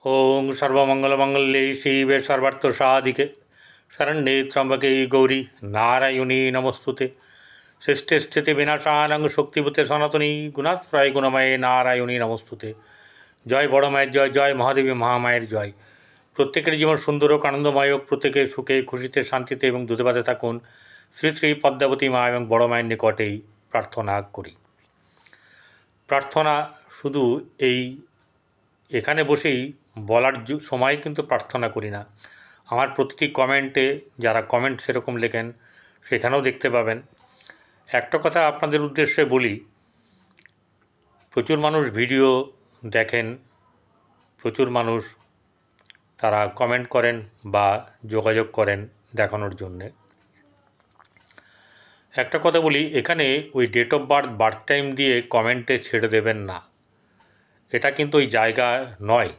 ओं सर्वमंगलमंगल्ये शिवे सर्वार्थसाधिके शरण्ये त्र्यंबके गौरी नारायणी नमोस्तुते सृष्टि स्थिति विनाशानं शक्तिभूते सनातनी गुणाश्रय गुणमये नारायणी नमोस्तुते। जय बड़ मायर जय, जय महादेवी महामायर जय। प्रत्येकेर जीवन सुंदर होक आनंदमय होक, प्रत्येके सुखे खुशिते शांतिते एवं दुधे थाकुन श्री श्री पद्मावती मा एवं बड़ मायर निकटेई प्रार्थना करी। प्रार्थना शुधु एखाने बसेई বলার সময় কিন্তু প্রার্থনা করি না। আমার প্রতিটি কমেন্টে যারা কমেন্ট সেরকম লেখেন সেখানেও দেখতে পাবেন। একটা কথা আপনাদের উদ্দেশ্যে বলি, প্রচুর মানুষ ভিডিও দেখেন, প্রচুর মানুষ তারা কমেন্ট করেন বা যোগাযোগ করেন দেখানোর জন্যে। একটা কথা বলি, এখানে ওই date of birth, birth time দিয়ে কমেন্টে ছেড়ে দেবেন না। এটা কিন্তু ওই জায়গা নয়।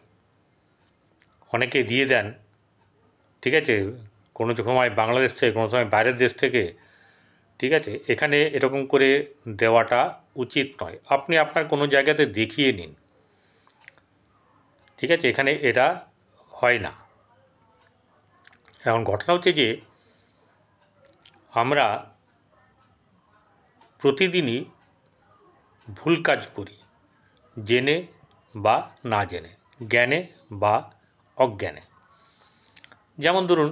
অনেকে দিয়ে দেন, ঠিক আছে, কোনো সময় বাংলাদেশ থেকে, কোনো সময় বাইরের দেশ থেকে, ঠিক আছে। এখানে এরকম করে দেওয়াটা উচিত নয়। আপনি আপনার কোনো জায়গাতে দেখিয়ে নিন, ঠিক আছে। এখানে এটা হয় না। এখন ঘটনা হচ্ছে যে আমরা প্রতিদিনই ভুল কাজ করি, জেনে বা না জেনে, জ্ঞানে বা অজ্ঞানে। যেমন ধরুন,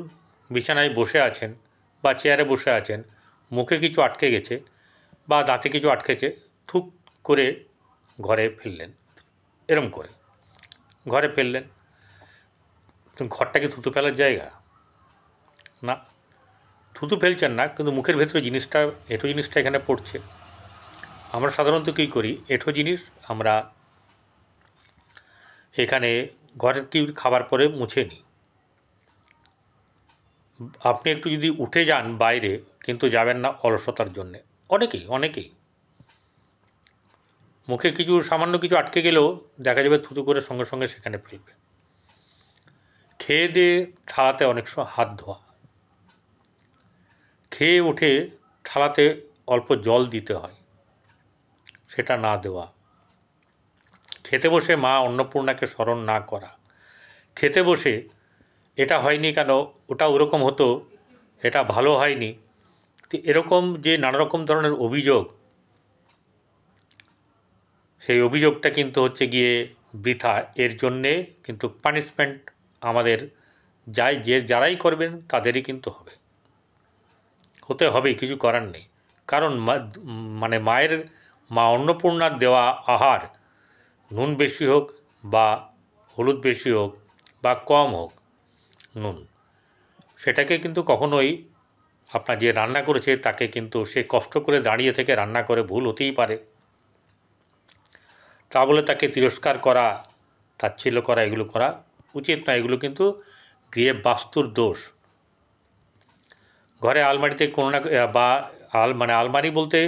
বিছানায় বসে আছেন বা চেয়ারে বসে আছেন, মুখে কিছু আটকে গেছে বা দাঁতে কিছু আটকেছে, থুক করে ঘরে ফেললেন, এরম করে ঘরে ফেললেন। ঘরটা কি থুতু ফেলার জায়গা? না, থুতু ফেলছেন না, কিন্তু মুখের ভেতরে জিনিসটা, এঁঠো জিনিসটা এখানে পড়ছে। আমরা সাধারণত কী করি, এঁঠো জিনিস আমরা এখানে ঘরের কি খাবার পরে মুছে নিই। আপনি একটু যদি উঠে যান বাইরে, কিন্তু যাবেন না অলসতার জন্যে। অনেকেই মুখে কিছু সামান্য কিছু আটকে গেলেও দেখা যাবে থুতু করে সঙ্গে সঙ্গে সেখানে ফেলবে। খেয়ে দিয়ে থালাতে অনেক সময় হাত ধোয়া, খেয়ে উঠে থালাতে অল্প জল দিতে হয়, সেটা না দেওয়া। খেতে বসে মা অন্নপূর্ণাকে স্মরণ না করা। খেতে বসে এটা হয়নি কেন, ওটা ওরকম হতো, এটা ভালো হয়নি, তো এরকম যে নানা রকম ধরনের অভিযোগ, সেই অভিযোগটা কিন্তু হচ্ছে গিয়ে বৃথা। এর জন্যে কিন্তু পানিশমেন্ট আমাদের যারাই করবেন তাদেরই কিন্তু হতে হবেই, কিছু করার নেই। কারণ মানে মা অন্নপূর্ণার দেওয়া আহার, নুন বেশি হোক বা হলুদ বেশি হোক বা কম হোক নুন, সেটাকে কিন্তু কখনোই আপনার যে রান্না করেছে তাকে কিন্তু সে কষ্ট করে দাঁড়িয়ে থেকে রান্না করে, ভুল হতেই পারে, তা বলে তাকে তিরস্কার করা, তাচ্ছিল্য করা, এগুলো করা উচিত নয়। এগুলো কিন্তু গৃহে বাস্তুর দোষ। ঘরে আলমারিতে কোনো না বা মানে আলমারি বলতে,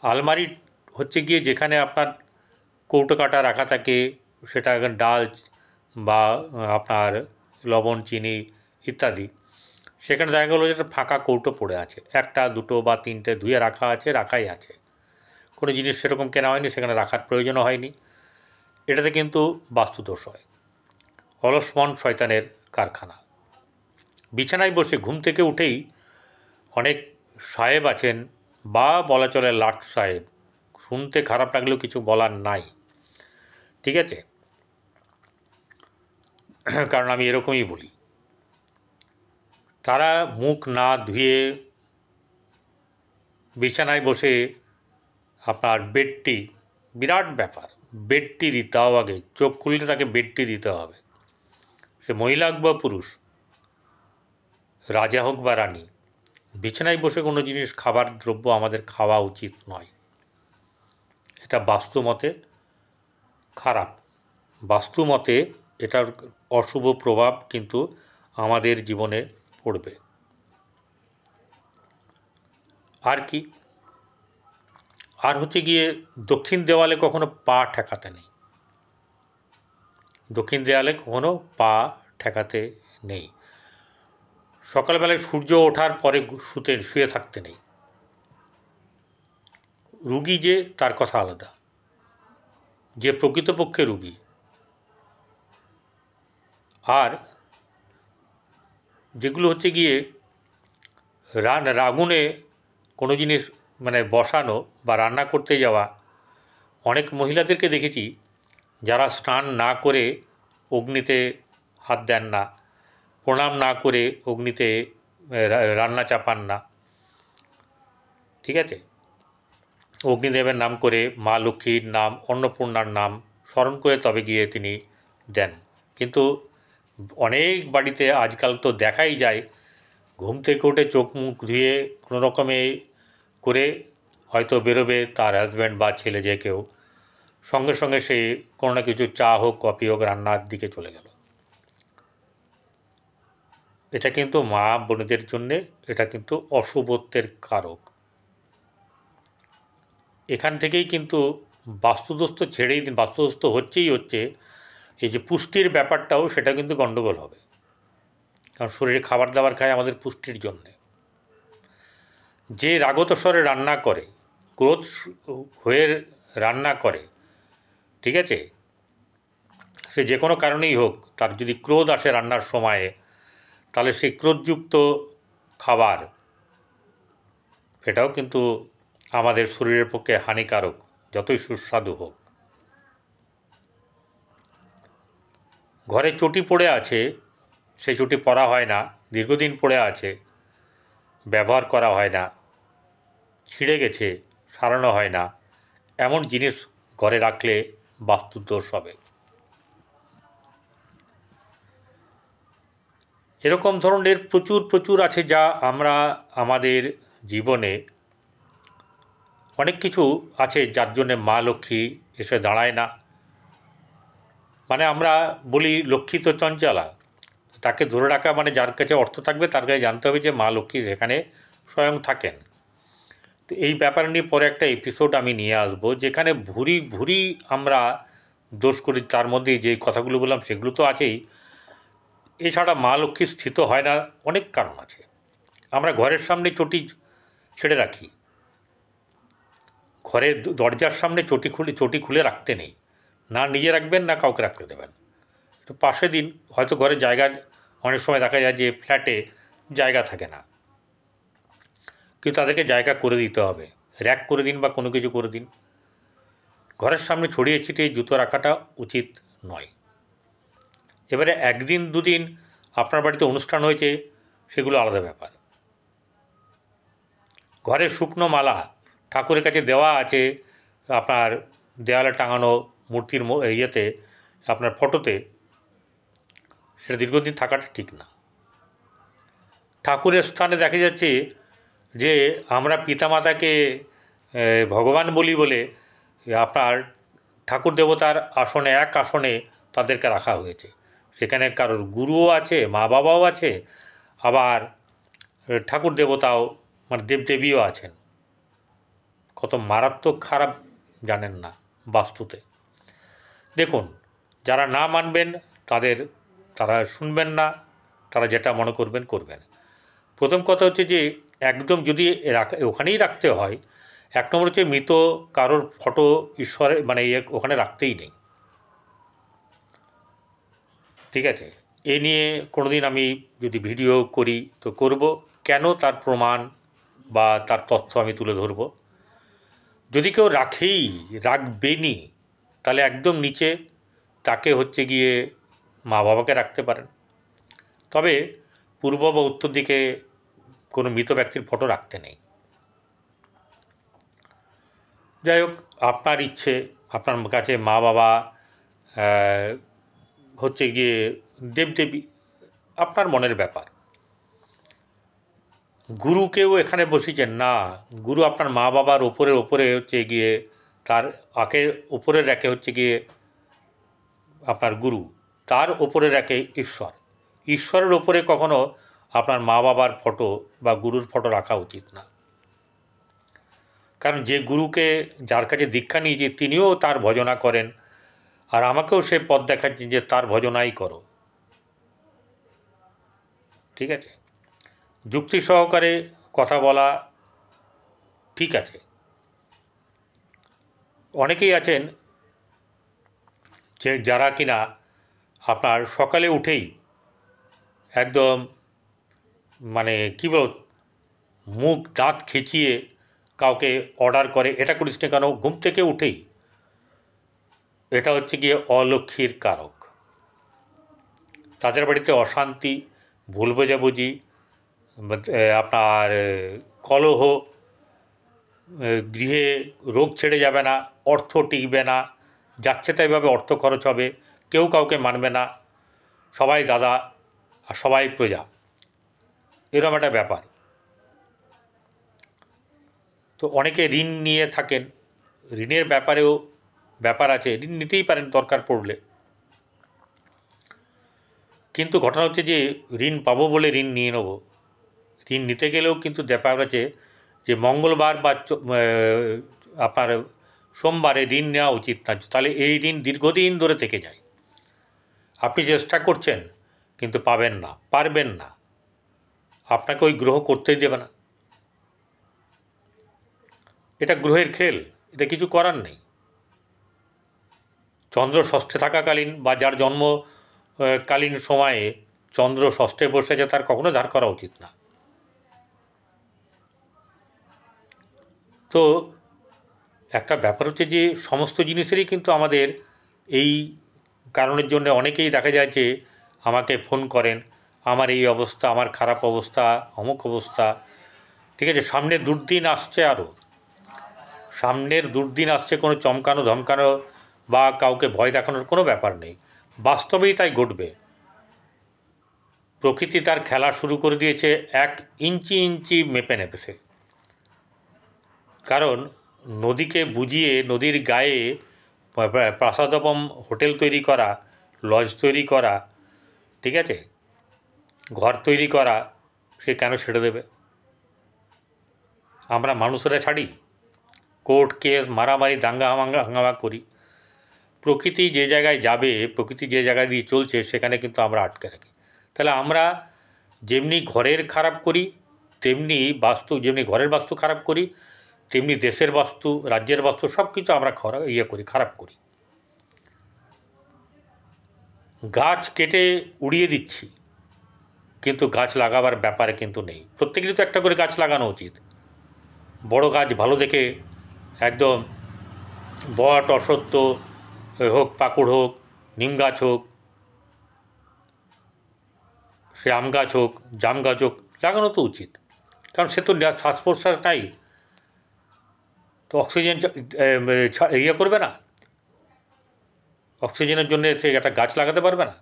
আলমারি হচ্ছে গিয়ে যেখানে আপনার কৌটো কাটা রাখা থাকে, সেটা ডাল বা আপনার লবণ চিনি ইত্যাদি, সেখানে দেখা গেলো যে ফাঁকা কৌটো পড়ে আছে, একটা দুটো বা তিনটে ধুয়ে রাখা আছে, রাখাই আছে, কোনো জিনিস সেরকম কেনা হয়নি, সেখানে রাখার প্রয়োজনও হয়নি। এটাতে কিন্তু বাস্তুদোষ হয়। অলস মন শয়তানের কারখানা। বিছানায় বসে ঘুম থেকে উঠেই অনেক সাহেব আছেন, বা বলা চলে লাট সাহেব, শুনতে খারাপ লাগলেও কিছু বলার নাই, ঠিক আছে, কারণ আমি এরকমই বলি। তারা মুখ না ধুয়ে বিছানায় বসে আপনার বেডটি, বিরাট ব্যাপার, বেডটি দিতে হবে আগে। চোখ খুললে তাকে বেডটি দিতে হবে, সে মহিলা হোক বা পুরুষ, রাজা হোক বা রানী। বিছানায় বসে কোনো জিনিস, খাবার দ্রব্য আমাদের খাওয়া উচিত নয়। এটা বাস্তুমতে খারাপ। বাস্তুমতে এটার অশুভ প্রভাব কিন্তু আমাদের জীবনে পড়বে। আর কি, আর হচ্ছে গিয়ে দক্ষিণ দেওয়ালে কখনো পা ঠেকাতে নেই। দক্ষিণ দেওয়ালে কখনো পা ঠেকাতে নেই। সকালবেলায় সূর্য ওঠার পরে শুয়ে থাকতে নেই। রুগী যে, তার কথা আলাদা, যে প্রকৃতপক্ষে রুগী, আর যেগুলো হচ্ছে গিয়ে আগুনে কোনো জিনিস মানে বসানো বা রান্না করতে যাওয়া, অনেক মহিলাদেরকে দেখেছি যারা স্নান না করে অগ্নিতে হাত দেন না, প্রণাম না করে অগ্নিতে রান্না চাপান না। ঠিক আছে, অগ্নিদেবের নাম করে, মা লক্ষ্মীর নাম, অন্নপূর্ণার নাম স্মরণ করে তবে গিয়ে তিনি দেন। কিন্তু অনেক বাড়িতে আজকাল তো দেখাই যায়, ঘুম থেকে উঠে চোখ মুখ ধুয়ে কোনো রকমে করে হয়তো বেরোবে তার হাজব্যান্ড বা ছেলে, যে কেউ, সঙ্গে সঙ্গে সে কোনো না কিছু চা হোক কফি হোক রান্নার দিকে চলে গেল। এটা কিন্তু মা বোনেদের জন্যে এটা কিন্তু অশুভত্বের কারক। এখান থেকেই কিন্তু বাস্তুদোষ তো ছেড়েই দিন, বাস্তুদোষ তো হচ্ছে এই যে পুষ্টির ব্যাপারটাও সেটা কিন্তু গণ্ডগোল হবে। কারণ শরীরে খাবার দাবার খায় আমাদের পুষ্টির জন্যে। যে রাগতস্বরে রান্না করে, ক্রোধ হয়ে রান্না করে, ঠিক আছে, সে যে কোনো কারণেই হোক, তার যদি ক্রোধ আসে রান্নার সময়ে, তাহলে সেই ক্রোধযুক্ত খাবার এটাও কিন্তু আমাদের শরীরের পক্ষে হানিকারক, যতই সুস্বাদু হোক। ঘরে চটি পড়ে আছে, সেই চটি পরা হয় না, দীর্ঘদিন পড়ে আছে, ব্যবহার করা হয় না, ছিঁড়ে গেছে, সারানো হয় না, এমন জিনিস ঘরে রাখলে বাস্তুদোষ হবে। এরকম ধরনের প্রচুর আছে, যা আমরা আমাদের জীবনে অনেক কিছু আছে যার জন্যে মা লক্ষ্মী এসে দাঁড়ায় না। মানে আমরা বলি লক্ষ্মী তো চঞ্চলা, তাকে ধরে রাখা মানে যার কাছে অর্থ থাকবে তার কাছে জানতে হবে যে মা লক্ষ্মী সেখানে স্বয়ং থাকেন। তো এই ব্যাপার নিয়ে পরে একটা এপিসোড আমি নিয়ে আসবো, যেখানে ভুরি আমরা দোষ করি। তার মধ্যে যে কথাগুলো বললাম সেগুলো তো আছেই, এছাড়া মা লক্ষ্মী স্থিত হয় না অনেক কারণ আছে। আমরা ঘরের সামনে চটি ছেড়ে রাখি, ঘরের দরজার সামনে চটি খুলে রাখতে নেই, না নিজে রাখবেন না কাউকে রাখতে দেবেন, একটু পাশে দিন। হয়তো ঘরের জায়গা, অনেক সময় দেখা যায় যে ফ্ল্যাটে জায়গা থাকে না, কিন্তু তাদেরকে জায়গা করে দিতে হবে, র্যাক করে দিন বা কোনো কিছু করে দিন। ঘরের সামনে ছড়িয়ে ছিটিয়ে জুতো রাখাটা উচিত নয়। এবারে একদিন দুদিন আপনার বাড়িতে অনুষ্ঠান হয়েছে, সেগুলো আলাদা ব্যাপার। ঘরের শুকনো মালা ঠাকুরের কাছে দেওয়া আছে, আপনার দেওয়ালে টাঙানো মূর্তির ইয়েতে, আপনার ফটোতে, সেটা দীর্ঘদিন থাকাটা ঠিক না। ঠাকুরের স্থানে দেখা যাচ্ছে যে আমরা পিতামাতাকে ভগবান বলি বলে আপনার ঠাকুর দেবতার আসনে, এক আসনে তাদেরকে রাখা হয়েছে। সেখানে কারোর গুরুও আছে, মা বাবাও আছে, আবার ঠাকুর দেবতাও মানে দেবদেবীও আছেন। কত মারাত্মক খারাপ জানেন না বাস্তুতে। দেখুন, যারা না মানবেন তারা শুনবেন না, তারা যেটা মনে করবেন করবেন। প্রথম কথা হচ্ছে যে একদম যদি ওখানেই রাখতে হয়, এক নম্বর হচ্ছে মৃত কারোর ফটো ঈশ্বরের মানে ওখানে রাখতেই নেই। ঠিক আছে, এ নিয়ে কোনো দিন আমি যদি ভিডিও করি তো করব, কেন তার প্রমাণ বা তার তথ্য আমি তুলে ধরব। যদি কেউ রাখবেনি, তাহলে একদম নিচে তাকে হচ্ছে গিয়ে মা বাবাকে রাখতে পারেন, তবে পূর্ব বা উত্তর দিকে কোনো মৃত ব্যক্তির ফটো রাখতে নেই। যাই হোক, আপনার ইচ্ছে, আপনার কাছে মা বাবা হচ্ছে গিয়ে দেবদেবী, আপনার মনের ব্যাপার। গুরুকেও এখানে বসিয়েছেন না, গুরু আপনার মা বাবার ওপরে হচ্ছে গিয়ে তার উপরে রেখে হচ্ছে গিয়ে আপনার গুরু, তার ওপরে রাখে ঈশ্বরের ওপরে কখনো আপনার মা বাবার ফটো বা গুরুর ফটো রাখা উচিত না। কারণ যে গুরুকে, যার কাছে দীক্ষা নিয়েছি, তিনিও তার ভজনা করেন, আর আমাকেও সে পথ দেখাচ্ছেন যে তার ভজনাই করো। ঠিক আছে, যুক্তি সহকারে কথা বলা ঠিক আছে। অনেকেই আছেন যে যারা কিনা আপনার সকালে উঠেই একদম মানে কী বল, মুখ দাঁত খিচিয়ে কাউকে অর্ডার করে এটা করিস না কেন, ঘুম থেকে উঠেই, এটা হচ্ছে গিয়ে অলক্ষ্মীর কারক। তাদের বাড়িতে অশান্তি, ভুল বোঝাবুঝি, আপনার কলহ, গৃহে রোগ ছেড়ে যাবে না, অর্থ টিকবে না, যাচ্ছে তাইভাবে অর্থ খরচ হবে, কেউ কাউকে মানবে না, সবাই দাদা আর সবাই প্রজা, এরকম একটা ব্যাপার। তো অনেকে ঋণ নিয়ে থাকেন, ঋণের ব্যাপারেও ব্যাপার আছে, ঋণ নিতেই পারেন দরকার পড়লে, কিন্তু ঘটনা হচ্ছে যে ঋণ পাবো বলে ঋণ নিয়ে নেব, ঋণ নিতে গেলেও কিন্তু ব্যাপার আছে যে মঙ্গলবার বা আপনার সোমবারে ঋণ নেওয়া উচিত না, তাহলে এই ঋণ দীর্ঘদিন ধরে থেকে যায়। আপনি চেষ্টা করছেন কিন্তু পাবেন না, পারবেন না, আপনাকে ওই গ্রহ করতেই দেবে না। এটা গ্রহের খেল, এটা কিছু করার নেই। চন্দ্র ষষ্ঠে থাকাকালীন বা যার জন্মকালীন সময়ে চন্দ্র ষষ্ঠে বসেছে, তার কখনো ধার করা উচিত না। তো একটা ব্যাপার হচ্ছে যে সমস্ত জিনিসেরই কিন্তু আমাদের এই কারণের জন্য অনেকেই দেখা যায় যে আমাকে ফোন করেন, আমার এই অবস্থা, আমার খারাপ অবস্থা, অমুক অবস্থা, ঠিক আছে, সামনের দুর্দিন আসছে, আরও সামনের দুর্দিন আসছে, কোনো চমকানো ধমকানো বা কাউকে ভয় দেখানোর কোনো ব্যাপার নেই, বাস্তবেই তাই ঘটবে। প্রকৃতি তার খেলা শুরু করে দিয়েছে, 1 ইঞ্চি ইঞ্চি মেপে নেপেছে। কারণ নদীকে বুঝিয়ে নদীর গায়ে প্রাসাদপম হোটেল তৈরি করা, লজ তৈরি করা, ঠিক আছে, ঘর তৈরি করা, সে কেন ছেড়ে দেবে? আমরা মানুষেরা ছাড়ি? কোর্ট কেস, মারামারি, দাঙ্গা হাঙ্গামা করি। প্রকৃতি যে জায়গায় যাবে, প্রকৃতি যে জায়গায় দিয়ে চলছে, সেখানে কিন্তু আমরা আটকে রাখি। তাহলে আমরা যেমনি ঘরের খারাপ করি, তেমনি যেমনি ঘরের বাস্তু খারাপ করি, তেমনি দেশের বাস্তু, রাজ্যের বাস্তু, সব কিছু আমরা খারাপ করি। গাছ কেটে উড়িয়ে দিচ্ছি, কিন্তু গাছ লাগাবার ব্যাপারে কিন্তু নেই। প্রত্যেকেরই তো একটা করে গাছ লাগানো উচিত। বড় গাছ ভালো দেখে, একদম বট, অশ্বত্থ হোক, পাকুড় হোক, নিম গাছ হোক, সে আম গাছ হোক, জাম গাছ হোক, লাগানো তো উচিত। কারণ সে তো শ্বাস প্রশ্বাস নাই, তো অক্সিজেন করবে না, অক্সিজেনের জন্য সে একটা গাছ লাগাতে পারবে না।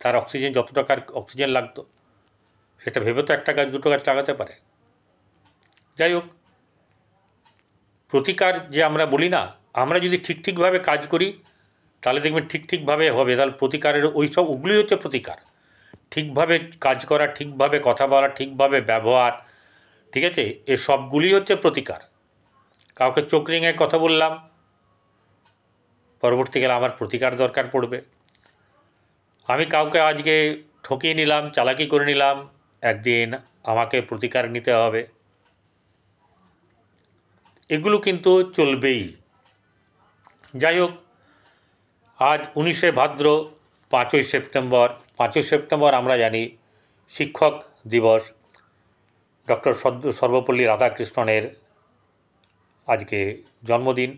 তার অক্সিজেন যত টাকার অক্সিজেন লাগতো, সেটা ভেবে তো একটা গাছ, দুটো গাছ লাগাতে পারে। যাই হোক, প্রতিকার যে আমরা বলি না, আমরা যদি ঠিকভাবে কাজ করি তাহলে দেখবেন ঠিকভাবে হবে। তাহলে প্রতিকারের ওগুলি হচ্ছে প্রতিকার। ঠিকভাবে কাজ করা, ঠিকভাবে কথা বলা, ঠিকভাবে ব্যবহার, ঠিক আছে, এ সবগুলি হচ্ছে প্রতিকার। কাউকে চোখ রেঙে কথা বললাম, পরবর্তীকালে আমার প্রতিকার দরকার পড়বে। আমি কাউকে আজকে ঠকিয়ে নিলাম, চালাকি করে নিলাম, একদিন আমাকে প্রতিকার নিতে হবে। এগুলো কিন্তু চলবেই। যাই হোক, আজ 19শে ভাদ্র, 5ই সেপ্টেম্বর। 5ই সেপ্টেম্বর আমরা জানি শিক্ষক দিবস। ডক্টর সর্বপল্লী রাধাকৃষ্ণনের আজকে জন্মদিন।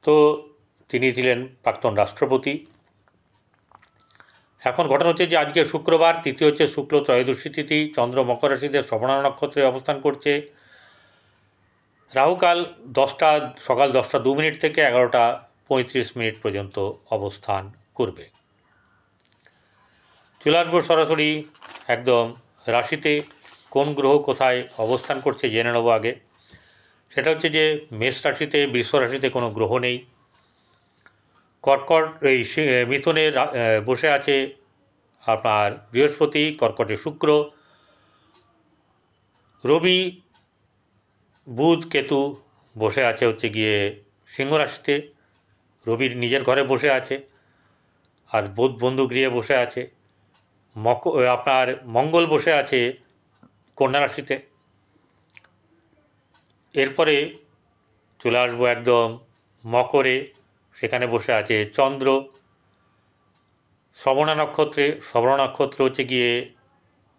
তো তিনি ছিলেন প্রাক্তন রাষ্ট্রপতি। এখন ঘটনা হচ্ছে যে আজকে শুক্রবার, তিথি হচ্ছে শুক্ল ত্রয়োদশী তিথি, চন্দ্র মকর রাশিতে শ্রবণা নক্ষত্রে অবস্থান করছে। রাহুকাল সকাল 10টা 2 মিনিট থেকে 11টা 35 মিনিট পর্যন্ত অবস্থান করবে। চলে আসবো সরাসরি একদম রাশিতে, কোন গ্রহ কোথায় অবস্থান করছে জেনে নেব আগে। সেটা হচ্ছে যে মেষ রাশিতে, বৃষ রাশিতে কোনো গ্রহ নেই। মিথুনে বসে আছে আপনার বৃহস্পতি, কর্কটে শুক্র, রবি, বুধ, কেতু বসে আছে হচ্ছে গিয়ে সিংহ রাশিতে। রবির নিজের ঘরে বসে আছে, আর বুধ বন্ধু গৃহে বসে আছে। আপনার মঙ্গল বসে আছে কন্যা রাশিতে। এরপরে চলে আসবো একদম মকরে, সেখানে বসে আছে চন্দ্র। শ্রবণা নক্ষত্রে, শ্রবণা নক্ষত্র হচ্ছে গিয়ে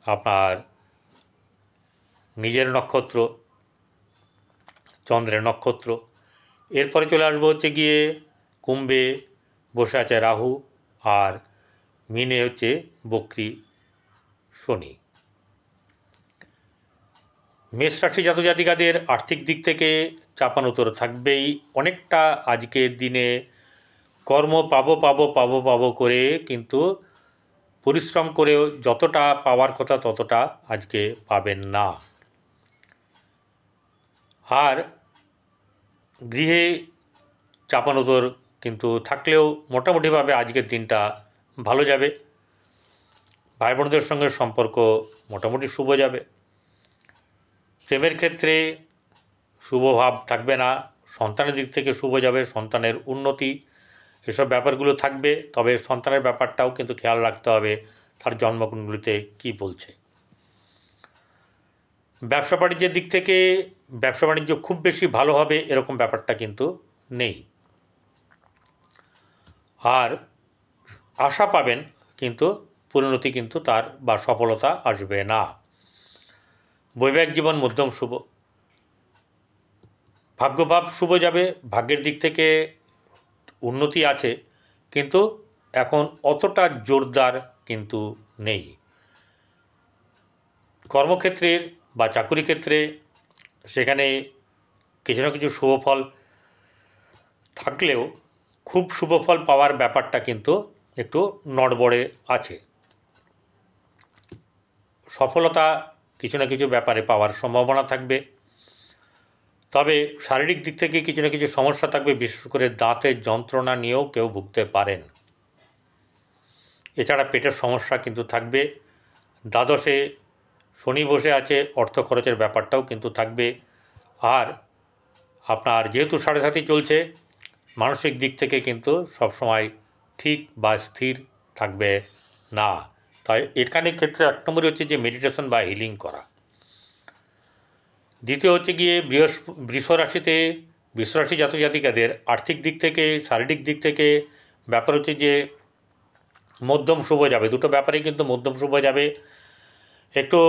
আপনার নিজের নক্ষত্র, চন্দ্রের নক্ষত্র। এরপরে চলে আসবো হচ্ছে গিয়ে কুম্ভে বসে আছে রাহু, আর মিনে হচ্ছে বক্রী শনি। মেষ রাশি জাতজাতিকাদের আর্থিক দিক থেকে চাপানোতর থাকবেই। অনেকটা আজকের দিনে কর্ম পাবো পাবো পাবো পাবো করে কিন্তু পরিশ্রম করেও যতটা পাওয়ার কথা ততটা আজকে পাবেন না। আর গৃহে চাপানোতর কিন্তু থাকলেও মোটামুটিভাবে আজকের দিনটা ভালো যাবে। ভাই বোনদের সঙ্গে সম্পর্ক মোটামুটি শুভ যাবে। প্রেমের ক্ষেত্রে শুভ ভাব থাকবে না, সন্তানের দিক থেকে শুভ যাবে, সন্তানের উন্নতি এসব ব্যাপারগুলো থাকবে। তবে সন্তানের ব্যাপারটাও কিন্তু খেয়াল রাখতে হবে তার জন্মকুণ্ডলিতে কী বলছে। ব্যবসা বাণিজ্যের দিক থেকে ব্যবসা বাণিজ্য খুব বেশি ভালো হবে এরকম ব্যাপারটা কিন্তু নেই। আর আশা পাবেন কিন্তু পরিণতি কিন্তু তার বা সফলতা আসবে না। বৈবাহিক জীবন মধ্যম শুভ। ভাগ্যভাব শুভ যাবে, ভাগ্যের দিক থেকে উন্নতি আছে, কিন্তু এখন অতটা জোরদার কিন্তু নেই। কর্মক্ষেত্রের বা চাকুরি ক্ষেত্রে সেখানে কিছু না কিছু শুভফল থাকলেও খুব শুভফল পাওয়ার ব্যাপারটা কিন্তু একটু নড়বড়ে আছে। সফলতা কিছু না কিছু ব্যাপারে পাওয়ার সম্ভাবনা থাকবে, তবে শারীরিক দিক থেকে কিছু না কিছু সমস্যা থাকবে, বিশেষ করে দাঁতের যন্ত্রণা নিয়েও কেউ ভুগতে পারেন। এছাড়া পেটের সমস্যা কিন্তু থাকবে। দ্বাদশে শনি বসে আছে, অর্থ খরচের ব্যাপারটাও কিন্তু থাকবে। আর আপনার যেহেতু 7.5 চলছে, মানসিক দিক থেকে কিন্তু সবসময় ঠিক বা স্থির থাকবে না। তাই এখানে ক্ষেত্রে 1 নম্বরই হচ্ছে যে মেডিটেশন বা হিলিং করা। দ্বিতীয় হচ্ছে গিয়ে বৃষরাশি জাতজাতিকাদের আর্থিক দিক থেকে শারীরিক দিক থেকে ব্যাপার হচ্ছে যে মধ্যম শুভ যাবে। দুটো ব্যাপারেই কিন্তু মধ্যম শুভ যাবে। একটু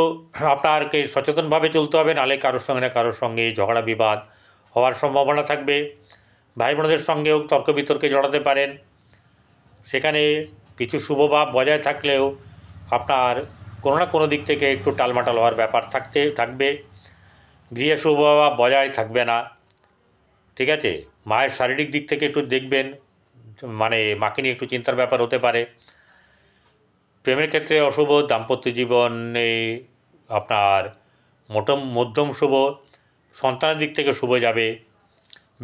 আপনারকে সচেতনভাবে চলতে হবে, নাহলে কারোর সঙ্গে না কারোর সঙ্গে ঝগড়া বিবাদ হওয়ার সম্ভাবনা থাকবে। ভাই বোনদের সঙ্গেও তর্ক বিতর্কে জড়াতে পারেন। সেখানে কিছু শুভভাব বজায় থাকলেও আপনার কোনো না কোনো দিক থেকে একটু টালমাটাল হওয়ার ব্যাপার থাকবে। গৃহে শুভভাব বজায় থাকবে না, ঠিক আছে। মায়ের শারীরিক দিক থেকে একটু দেখবেন, মানে মাকে নিয়ে একটু চিন্তার ব্যাপার হতে পারে। প্রেমের ক্ষেত্রে অশুভ, দাম্পত্য জীবনে আপনার মধ্যম শুভ, সন্তানের দিক থেকে শুভ যাবে।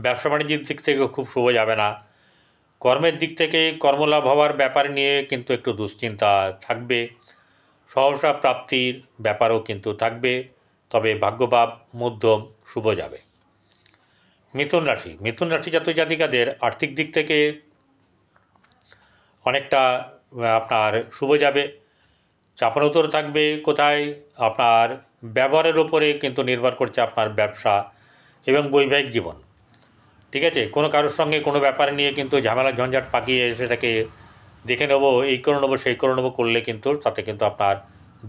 ব্যবসা বাণিজ্যের দিক থেকে খুব শুভ যাবে না। কর্মের দিক থেকে কর্মলাভ হওয়ার ব্যাপার নিয়ে কিন্তু একটু দুশ্চিন্তা থাকবে। সহসা প্রাপ্তির ব্যাপারও কিন্তু থাকবে, তবে ভাগ্যভাব মধ্যম শুভ যাবে। মিথুন রাশি জাতজাতিকাদের আর্থিক দিক থেকে অনেকটা আপনার শুভ যাবে। চাপানোতর থাকবে কোথায়, আপনার ব্যবহারের ওপরে কিন্তু নির্ভর করছে আপনার ব্যবসা এবং বৈবাহিক জীবন, ঠিক আছে। কোনো কারোর সঙ্গে কোনো ব্যাপার নিয়ে কিন্তু ঝামেলা ঝঞ্ঝাট পাকিয়ে সেটাকে দেখে নেবো, এই করে নেবো সেই করে নেবো করলে কিন্তু তাতে কিন্তু আপনার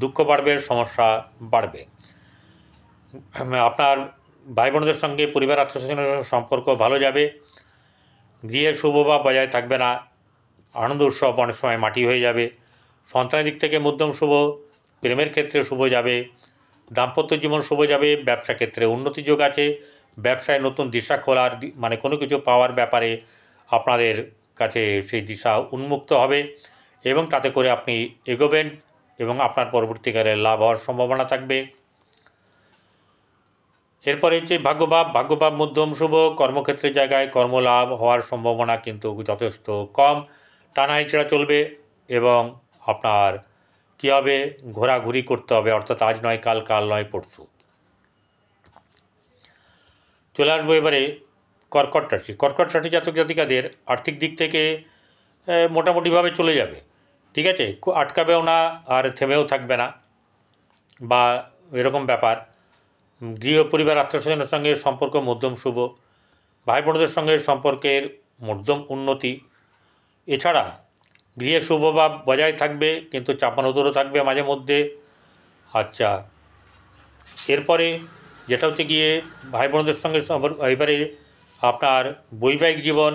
দুঃখ বাড়বে, সমস্যা বাড়বে। আপনার ভাই বোনদের সঙ্গে পরিবার আত্মীয়স্বজনের সঙ্গে সম্পর্ক ভালো যাবে। গৃহে শুভভাব বজায় থাকবে না, আনন্দ উৎসব অনেক সময় মাটি হয়ে যাবে। সন্তানের দিক থেকে মধ্যম শুভ, প্রেমের ক্ষেত্রে শুভ যাবে, দাম্পত্য জীবন শুভ যাবে। ব্যবসা ক্ষেত্রে উন্নতি যোগ আছে, ব্যবসায় নতুন দিশা খোলার মানে কোনো কিছু পাওয়ার ব্যাপারে আপনাদের কাছে সেই দিশা উন্মুক্ত হবে এবং তাতে করে আপনি এগোবেন এবং আপনার পরবর্তীকালে লাভ হওয়ার সম্ভাবনা থাকবে। এরপরে হচ্ছে ভাগ্যভাব মধ্যম শুভ। কর্মক্ষেত্রের জায়গায় কর্মলাভ হওয়ার সম্ভাবনা কিন্তু যথেষ্ট কম, টানা হেঁচড়া চলবে এবং আপনার কী হবে, ঘোরাঘুরি করতে হবে, অর্থাৎ আজ নয় কাল, কাল নয় পরশু। চলে আসবো এবারে কর্কট রাশি জাতজাতিকাদের আর্থিক দিক থেকে মোটামুটিভাবে চলে যাবে, ঠিক আছে। আটকাবেও না আর থেমেও থাকবে না বা এরকম ব্যাপার। গৃহ পরিবার আত্মীয়স্বজনের সঙ্গে সম্পর্ক মধ্যম শুভ, ভাই বোনদের সঙ্গে সম্পর্কের মধ্যম উন্নতি। এছাড়া গৃহে শুভভাব বজায় থাকবে, কিন্তু চাপানোতরও থাকবে মাঝে মধ্যে। আচ্ছা, এরপরে যেটা হচ্ছে গিয়ে ভাই বোনদের সঙ্গে এবারে আপনার বৈবাহিক জীবন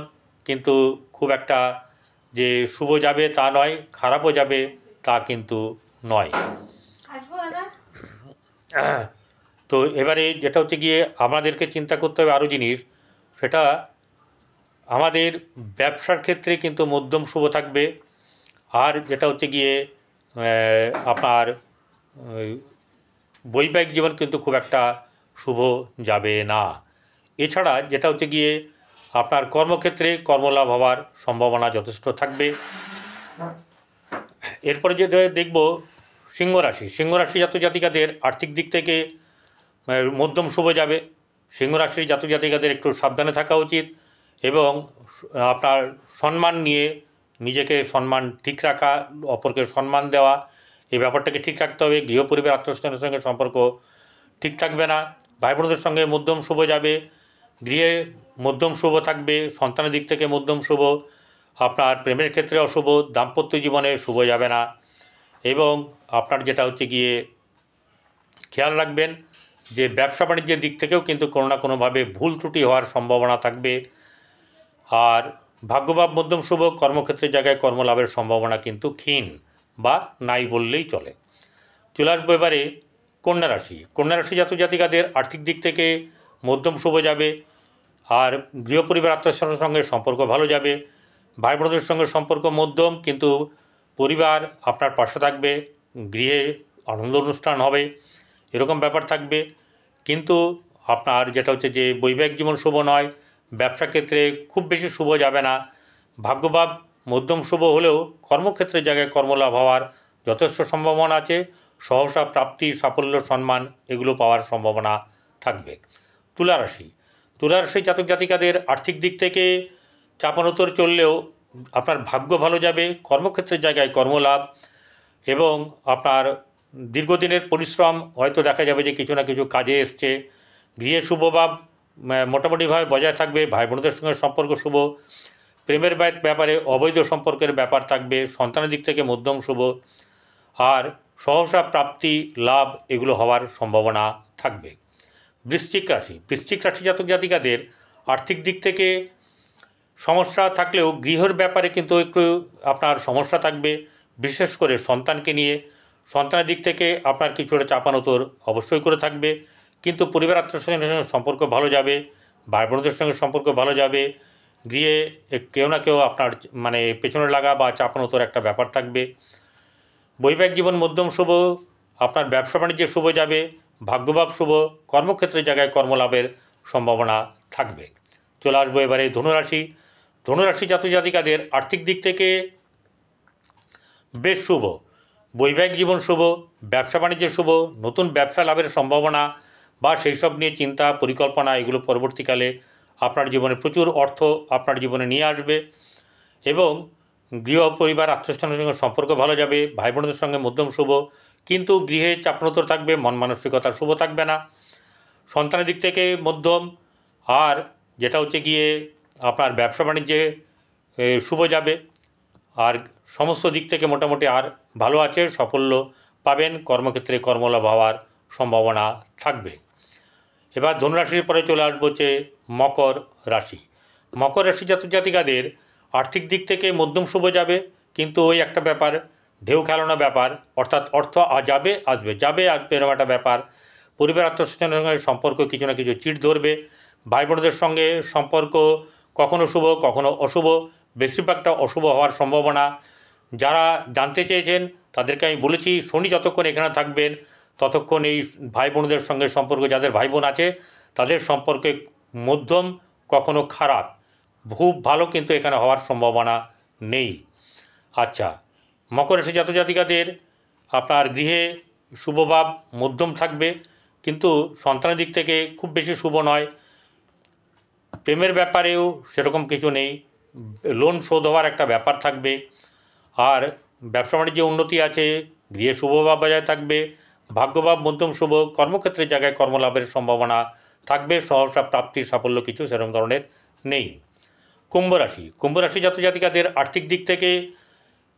কিন্তু খুব একটা যে শুভ যাবে তা নয়, খারাপও যাবে তা কিন্তু নয়। তো এবারে যেটা হচ্ছে গিয়ে আমাদেরকে চিন্তা করতে হবে আরও জিনিস, সেটা আমাদের ব্যবসার ক্ষেত্রে কিন্তু মধ্যম শুভ থাকবে। আর যেটা হচ্ছে গিয়ে আপনার বৈবাহিক জীবন কিন্তু খুব একটা শুভ যাবে না। এছাড়া যেটা হচ্ছে গিয়ে আপনার কর্মক্ষেত্রে কর্মলাভ হওয়ার সম্ভাবনা যথেষ্ট থাকবে। এরপরে যেটা দেখব সিংহরাশি। সিংহরাশি জাতক জাতিকাদের আর্থিক দিক থেকে মধ্যম শুভ যাবে। সিংহরাশির জাতক জাতিকাদের একটু সাবধানে থাকা উচিত এবং আপনার সম্মান নিয়ে নিজেকে সম্মান ঠিক রাখা, অপরকে সম্মান দেওয়া, এই ব্যাপারটাকে ঠিক রাখতে হবে। গৃহ পরিবার আত্মীয়স্বজনের সঙ্গে সম্পর্ক ঠিক থাকবে না। ভাই বোনদের সঙ্গে মধ্যম শুভ যাবে, গৃহে মধ্যম শুভ থাকবে, সন্তানের দিক থেকে মধ্যম শুভ। আপনার প্রেমের ক্ষেত্রে অশুভ, দাম্পত্য জীবনে শুভ যাবে না। এবং আপনার যেটা হচ্ছে গিয়ে খেয়াল রাখবেন যে ব্যবসা বাণিজ্যের দিক থেকেও কিন্তু কোনো না কোনোভাবে ভুল ত্রুটি হওয়ার সম্ভাবনা থাকবে। আর ভাগ্যভাব মধ্যম শুভ, কর্মক্ষেত্রের জায়গায় কর্মলাভের সম্ভাবনা কিন্তু ক্ষীণ বা নাই বললেই চলে। চলে আসবো এবারে কন্যা রাশি। কন্যা রাশি জাতক জাতিকাদের আর্থিক দিক থেকে মধ্যম শুভ যাবে। আর গৃহ পরিবার আত্মীয়স্বজনের সঙ্গে সম্পর্ক ভালো যাবে। ভাই বোনদের সঙ্গে সম্পর্ক মধ্যম, কিন্তু পরিবার আপনার পাশে থাকবে, গৃহে আনন্দ অনুষ্ঠান হবে, এরকম ব্যাপার থাকবে। কিন্তু আপনার যেটা হচ্ছে যে বৈবাহিক জীবন শুভ নয়, ব্যবসা ক্ষেত্রে খুব বেশি শুভ যাবে না। ভাগ্যভাব মধ্যম শুভ হলেও কর্মক্ষেত্রের জায়গায় কর্মলাভ হওয়ার যথেষ্ট সম্ভাবনা আছে। সহসা প্রাপ্তি, সাফল্য, সম্মান এগুলো পাওয়ার সম্ভাবনা থাকবে। তুলা রাশি। তুলা রাশি জাতক জাতিকাদের আর্থিক দিক থেকে চাপানোতর চললেও আপনার ভাগ্য ভালো যাবে, কর্মক্ষেত্রের জায়গায় কর্মলাভ এবং আপনার দীর্ঘদিনের পরিশ্রম হয়তো দেখা যাবে যে কিছু না কিছু কাজে এসছে। গৃহে শুভভাব মোটামুটিভাবে বজায় থাকবে। ভাই বোনদের সঙ্গে সম্পর্ক শুভ। প্রেমের ব্যাপারে অবৈধ সম্পর্কের ব্যাপার থাকবে। সন্তানের দিক থেকে মধ্যম শুভ। আর সহসা প্রাপ্তি, লাভ এগুলো হওয়ার সম্ভাবনা থাকবে। বৃশ্চিক রাশি। বৃশ্চিক রাশি জাতক জাতিকাদের আর্থিক দিক থেকে সমস্যা থাকলেও গৃহের ব্যাপারে কিন্তু একটু আপনার সমস্যা থাকবে, বিশেষ করে সন্তানকে নিয়ে। সন্তানের দিক থেকে আপনার কিছুটা চাপানোতর অবশ্যই করে থাকবে, কিন্তু পরিবার আত্মীয়স্বজনের সঙ্গে সম্পর্ক ভালো যাবে, ভাই বোনদের সঙ্গে সম্পর্ক ভালো যাবে। গৃহে কেউ না কেউ আপনার মানে পেছনে লাগা বা চাপানোতর একটা ব্যাপার থাকবে। বৈবাহিক জীবন মধ্যম শুভ, আপনার ব্যবসা বাণিজ্যে শুভ যাবে, ভাগ্যভাব শুভ, কর্মক্ষেত্রের জায়গায় কর্মলাভের সম্ভাবনা থাকবে। চলে আসবো এবারে ধনুরাশি। ধনুরাশি জাতক জাতিকাদের আর্থিক দিক থেকে বেশ শুভ। বৈবাহিক জীবন শুভ, ব্যবসা বাণিজ্যে শুভ, নতুন ব্যবসা লাভের সম্ভাবনা বা সেই সব নিয়ে চিন্তা পরিকল্পনা এগুলো পরবর্তীকালে আপনার জীবনে প্রচুর অর্থ আপনার জীবনে নিয়ে আসবে। এবং গৃহ পরিবার আত্মীয়স্বজনের সঙ্গে সম্পর্ক ভালো যাবে, ভাই বোনদের সঙ্গে মধ্যম শুভ, কিন্তু গৃহে চাপনতর থাকবে, মন মানসিকতা শুভ থাকবে না। সন্তানের দিক থেকে মধ্যম। আর যেটা হচ্ছে গিয়ে আপনার ব্যবসা বাণিজ্যে শুভ যাবে। আর সমস্ত দিক থেকে মোটামুটি আর ভালো আছে, সাফল্য পাবেন, কর্মক্ষেত্রে কর্মলাভ হওয়ার সম্ভাবনা থাকবে। এবার ধনুরাশির পরে চলে আসবো হচ্ছে মকর রাশি। মকর রাশি জাতক জাতিকাদের আর্থিক দিক থেকে মধ্যম শুভ যাবে, কিন্তু ওই একটা ব্যাপার, ঢেউ খেলানো ব্যাপার, অর্থাৎ অর্থ যাবে আসবে, যাবে আসবে এরকম একটা ব্যাপার। পরিবার আত্মীয়স্বজনের সঙ্গে সম্পর্ক কিছু না কিছু চিড় ধরবে। ভাই বোনদের সঙ্গে সম্পর্ক কখনো শুভ কখনো অশুভ, বেশিরভাগটা অশুভ হওয়ার সম্ভাবনা। যারা জানতে চেয়েছেন তাদেরকে আমি বলেছি, শনি যতক্ষণ এখানে থাকবেন ততক্ষণ এই ভাই বোনদের সঙ্গে সম্পর্ক, যাদের ভাই বোন আছে তাদের সম্পর্কে মধ্যম, কখনো খারাপ, খুব ভালো কিন্তু এখানে হওয়ার সম্ভাবনা নেই। আচ্ছা, মকর রাশি জাতক জাতিকাদের আপনার গৃহে শুভভাব মধ্যম থাকবে, কিন্তু সন্তানের দিক থেকে খুব বেশি শুভ নয়। প্রেমের ব্যাপারেও সেরকম কিছু নেই, লোন শোধ হওয়ার একটা ব্যাপার থাকবে। আর ব্যবসা বাণিজ্যে উন্নতি আছে, গৃহে শুভভাব বজায় থাকবে, ভাগ্যভাব মধ্যম শুভ, কর্মক্ষেত্রের জায়গায় কর্মলাভের সম্ভাবনা থাকবে, সহসা প্রাপ্তির সাফল্য কিছু সেরকম ধরনের নেই। কুম্ভ রাশি জাতক জাতিকাদের আর্থিক দিক থেকে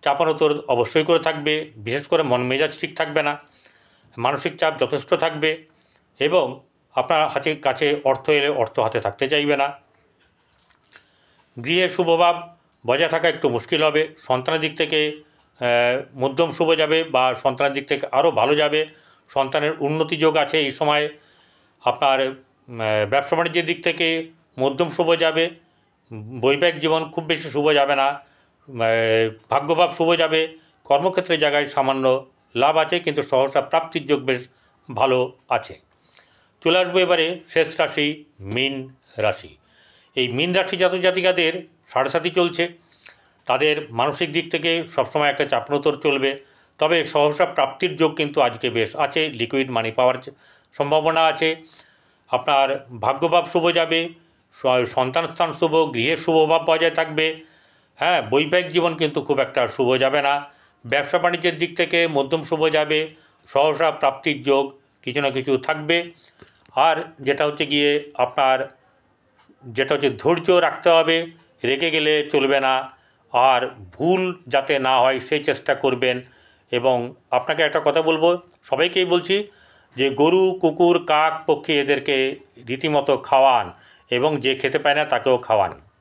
চাপানোতর অবশ্যই করে থাকবে, বিশেষ করে মন মেজাজ ঠিক থাকবে না, মানসিক চাপ যথেষ্ট থাকবে এবং আপনার হাতের কাছে অর্থ এলে অর্থ হাতে থাকতে চাইবে না। গৃহে শুভভাব বজায় থাকা একটু মুশকিল হবে। সন্তানের দিক থেকে মধ্যম শুভ যাবে বা সন্তানের দিক থেকে আরও ভালো যাবে, সন্তানের উন্নতি যোগ আছে এই সময়। আপনার ব্যবসা বাণিজ্যের দিক থেকে মধ্যম শুভ যাবে, বৈবাহিক জীবন খুব বেশি শুভ যাবে না, ভাগ্যভাব শুভ যাবে। কর্মক্ষেত্রের জায়গায় সামান্য লাভ আছে, কিন্তু সহসা প্রাপ্তির যোগ বেশ ভালো আছে। চলে আসবো এবারে শেষ রাশি মীন রাশি। এই মীন রাশি জাতক জাতিকাদের সাড়ে চলছে, তাদের মানসিক দিক থেকে সবসময় একটা চাপনোতর চলবে, তবে সহসা প্রাপ্তির যোগ কিন্তু আজকে বেশ আছে, লিকুইড মানি পাওয়ার সম্ভাবনা আছে। আপনার ভাগ্যভাব শুভ যাবে, সন্তান স্থান শুভ, গৃহের শুভভাব বজায় থাকবে। হ্যাঁ, বৈবাহিক জীবন কিন্তু খুব একটা শুভ যাবে না। ব্যবসা বাণিজ্যের দিক থেকে মধ্যম শুভ যাবে, সহসা প্রাপ্তির যোগ কিছু না কিছু থাকবে। আর যেটা হচ্ছে গিয়ে আপনার ধৈর্য রাখতে হবে, রেগে গেলে চলবে না, আর ভুল যাতে না হয় সেই চেষ্টা করবেন। এবং আপনাকে একটা কথা বলবো, সবাইকেই বলছি যে গরু, কুকুর, কাক, পক্ষী এদেরকে রীতিমতো খাওয়ান এবং যে খেতে পায় না তাকেও খাওয়ান।